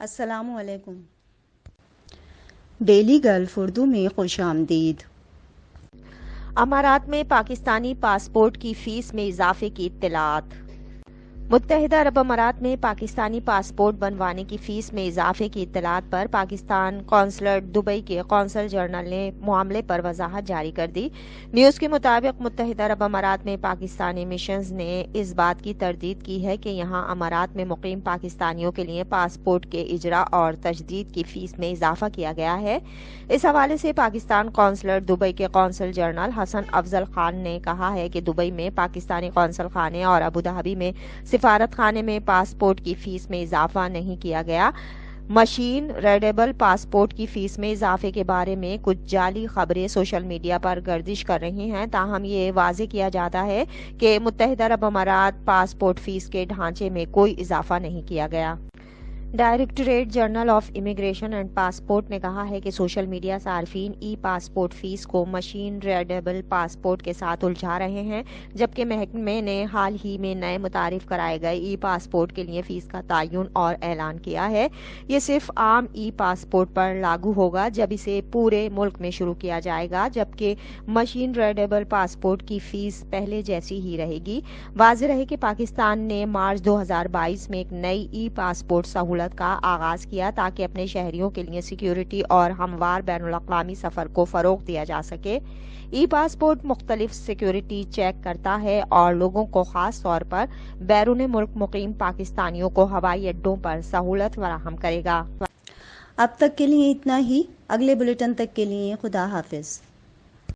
السلام علیکم۔ Daily golf Urdu میں خوش آمدید۔ امارات میں پاکستانی پاسپورٹ کی فیس میں اضافے کی اطلاعات۔ متحدہ عرب امارات میں پاکستانی پاسپورٹ بنوانے کی فیس میں اضافے کی اطلاعات پر پاکستان قونصلیٹ دبئی کے قونصل جنرل نے معاملے پر وضاحت جاری کر دی۔ نیوز کے مطابق متحدہ عرب امارات میں پاکستانی مشنز نے اس بات کی تردید کی ہے کہ یہاں امارات میں مقیم پاکستانیوں کے لیے پاسپورٹ کے اجرا اور تجدید کی فیس میں اضافہ کیا گیا ہے۔ اس حوالے سے پاکستان قونصلیٹ دبئی کے قونصل جنرل حسن افضل خان نے کہا ہے کہ دبئی میں پاکستانی قونصل خانے اور ابوظہبی میں سفارت خانے میں پاسپورٹ کی فیس میں اضافہ نہیں کیا گیا۔ مشین ریڈیبل پاسپورٹ کی فیس میں اضافے کے بارے میں کچھ جعلی خبریں سوشل میڈیا پر گردش کر رہی ہیں، تاہم یہ واضح کیا جاتا ہے کہ متحدہ عرب امارات پاسپورٹ فیس کے ڈھانچے میں کوئی اضافہ نہیں کیا گیا۔ Directorate general of immigration and passport نے کہا ہے کہ سوشل میڈیا صارفین ای پاسپورٹ فیس کو مشین ریڈیبل پاسپورٹ کے ساتھ الجھا رہے ہیں، جبکہ محکمے نے حال ہی میں نئے متعارف کرائے گئے ای پاسپورٹ کے لیے فیس کا تعین اور اعلان کیا ہے۔ یہ صرف عام ای پاسپورٹ پر لاگو ہوگا جب اسے پورے ملک میں شروع کیا جائے گا، جبکہ مشین ریڈیبل پاسپورٹ کی فیس پہلے جیسی ہی رہے گی۔ واضح رہے کہ پاکستان نے مارچ 2022 میں ایک نئی ای پاسپورٹ سہولت کا آغاز کیا تاکہ اپنے شہریوں کے لیے سیکیورٹی اور ہموار بین الاقوامی سفر کو فروغ دیا جا سکے۔ ای پاسپورٹ مختلف سیکیورٹی چیک کرتا ہے اور لوگوں کو خاص طور پر بیرون ملک مقیم پاکستانیوں کو ہوائی اڈوں پر سہولت فراہم کرے گا۔ اب تک کے لیے اتنا ہی۔ اگلے بلیٹن تک کے لیے خدا حافظ۔